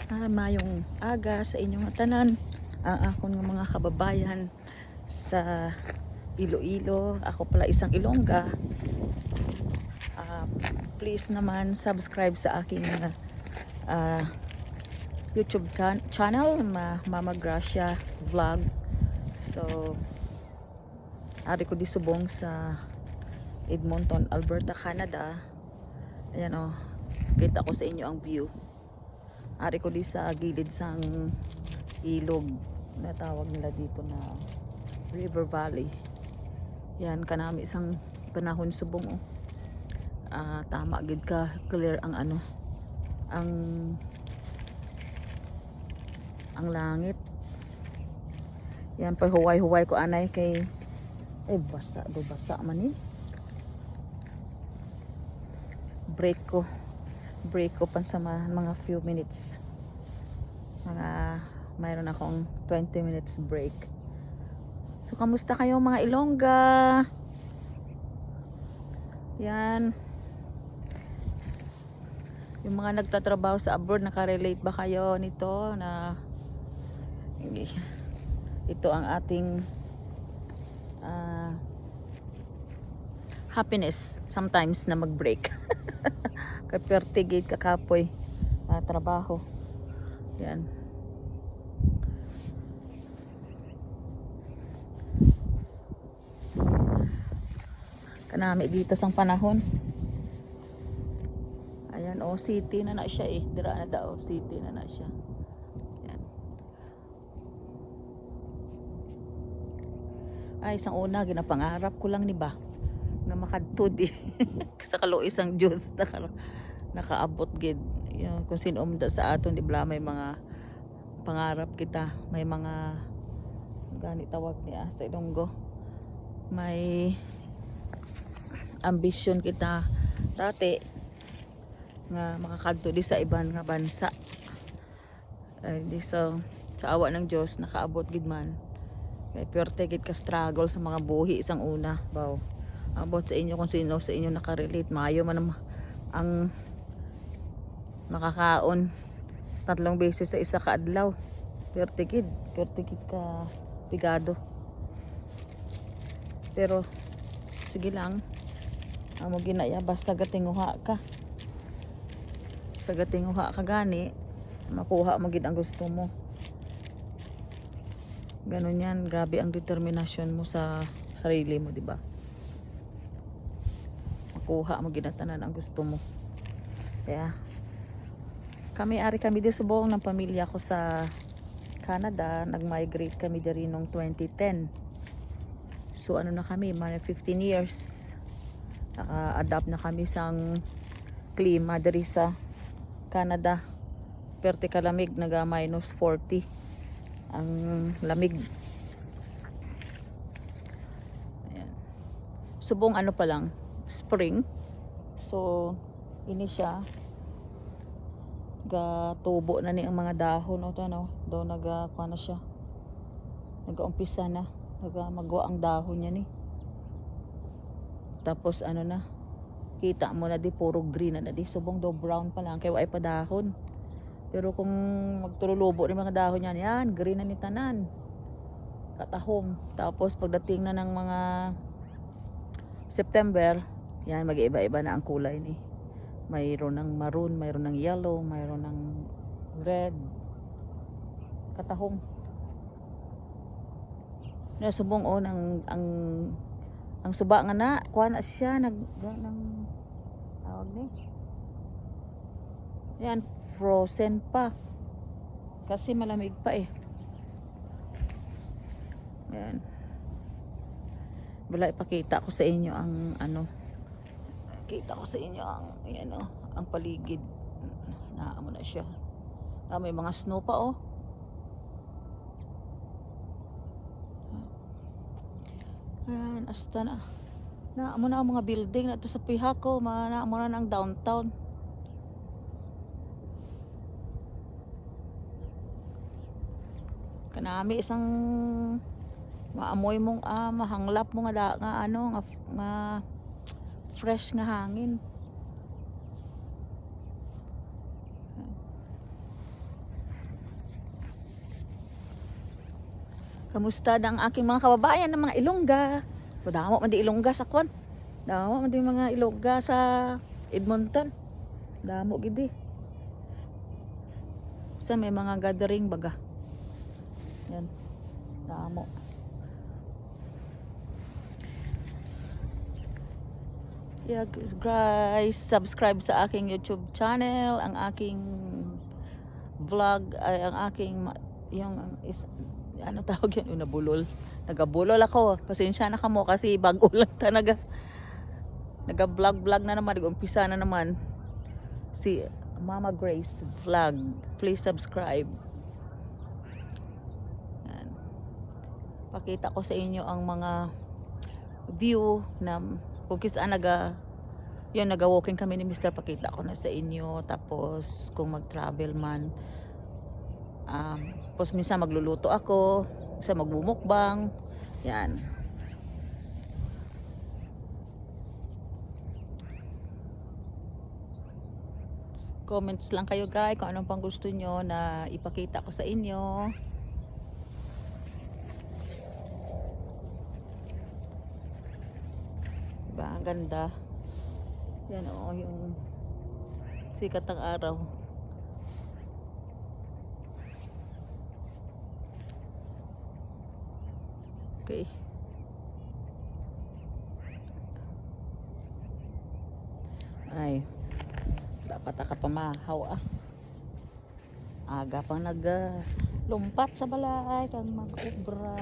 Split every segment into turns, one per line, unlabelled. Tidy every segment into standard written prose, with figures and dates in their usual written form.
Mayong aga sa inyong tanan, ang akong mga kababayan sa Iloilo. Ako pala isang Ilongga. Please naman subscribe sa aking uh, YouTube channel, Mama Gracia Vlog. So, ari ko di subong sa Edmonton, Alberta, Canada. Ayan o, kita ko sa inyo ang view. Ari ko di sa gilid sang ilog na tawag nila dito na River Valley. Yan kanami isang panahon subong tama gid ka clear ang ano ang langit. Yan pa huway-huway ko anay kay basa man break ko pan sa mga few minutes, mayroon akong 20 minutes break. So kamusta kayo mga Ilongga? Yan, yung mga nagtatrabaho sa abroad, nakarelate ba kayo nito na ito ang ating happiness sometimes na mag-break. Kapertigid kakapoy trabaho. Yan. Kanami dito sang panahon. Ayan, city na na siya dira na daw, city na na siya. Yan. Ay, isang una ginapangarap ko lang ni ba nga makadto di sa kaluoy sang Dios nakaabot gid. Kung sino umda sa aton di bla may mga pangarap kita, may mga gani tawag niya sa Ilonggo, may ambisyon kita dati nga makakadto di sa ibang nga bansa. Di sa awa ng Dios nakaabot gid man. Kay perte gid ka struggle sa mga buhi isang una baw. Abot sa inyo kung sino sa inyo nakarelate, maayo man ang makakaon 3 beses sa isa ka adlaw. Perte gid ka pigado. Pero sige lang, amo ginaya basta gatinguha ka. Sa gatinguha ka gani, makuha mo gid ang gusto mo. Ganun yan, grabe ang determinasyon mo sa sarili mo, di ba? Makuha mo ginatanan ang gusto mo. Kaya kami di subong ng pamilya ko sa Canada. Nag-migrate kami diri noong 2010. So ano na kami, mga 15 years. Adapt na kami sang klima diri sa Canada. Perte kalamig, naga minus 40 ang lamig. Ayan. Subong ano pa lang, spring. So ini siya gatubo na ni ang mga dahon daw nagakuha na siya, nagaumpisa na magwa ang dahon niya ni. Tapos ano na, kita mo na di puro green na di, subong daw brown pa lang kay way pa dahon. Pero kung magtululobo rin mga dahon yan, green na ni tanan katahom. Tapos pagdating na ng mga September, yan mag-iiba-iba na ang kulay ni. Mayroon ng maroon, mayroon ng yellow, mayroon ng red. Katahom. Nasubong ang suba nga na, kuha na siya ng tawag ni. Yan, frozen pa. Kasi malamig pa Yan. Wala, ipakita ko sa inyo ang kita ko sa inyo ang ang paligid. Naamo na siya. May mga snow pa Ayan, hasta na. Naamo na ang mga building na ito sa Pihako. Naamo na ang downtown. Kanami isang maamoy mong mahanglap mo nga fresh nga hangin. Kamusta ang aking mga kababayan ng mga Ilongga? Damo man di Ilongga sa kwan. Damo man di mga Ilongga sa Edmonton. Damo gidi. Sa may mga gathering baga. Yan. Damo. Yeah, guys, subscribe sa aking YouTube channel, ang aking vlog, ay ang aking yung ano tawag yun, yung nabulol. Nagabulol ako. Pasensya na kamo kasi bago lang talaga. Naga-vlog na naman, nag-umpisa na naman. Si Mama Grace Vlog. Please subscribe. Yan. Pakita ko sa inyo ang mga view na kung saan naga-walking kami ni Mr. Pakita ko na sa inyo. Tapos kung mag-travel man, tapos minsan magluluto ako, minsan magbumukbang. Yan. Comments lang kayo guys kung anong pang gusto nyo na ipakita ko sa inyo. Diba? Ang ganda. Yan o, yung sikat ng araw. Okay. Ay, dapat ka pamahaw aga pang lumpat sa balay kang mag-obra.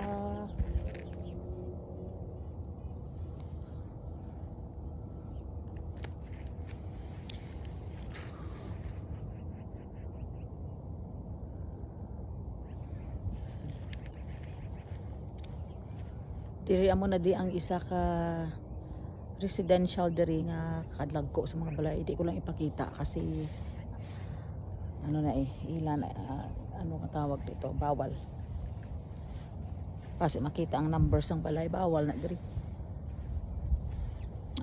Diri amo na di ang isa ka residential diri nga kadlagko sa mga balay. Di ko lang ipakita kasi ano na ilan ano ka tawag dito, bawal. Kasi makita ang numbers ng balay, bawal na diri.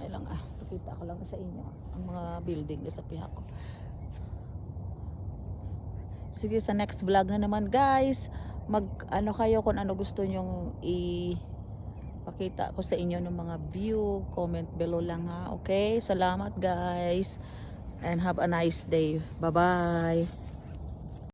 Ay lang pakita ko lang sa inyo ang mga building sa piha ko. Sige, sa next vlog na naman guys, mag ano kayo kung ano gusto nyong pakita ko sa inyo ng mga view, comment below lang ha. Okay, salamat guys and have a nice day. Bye bye.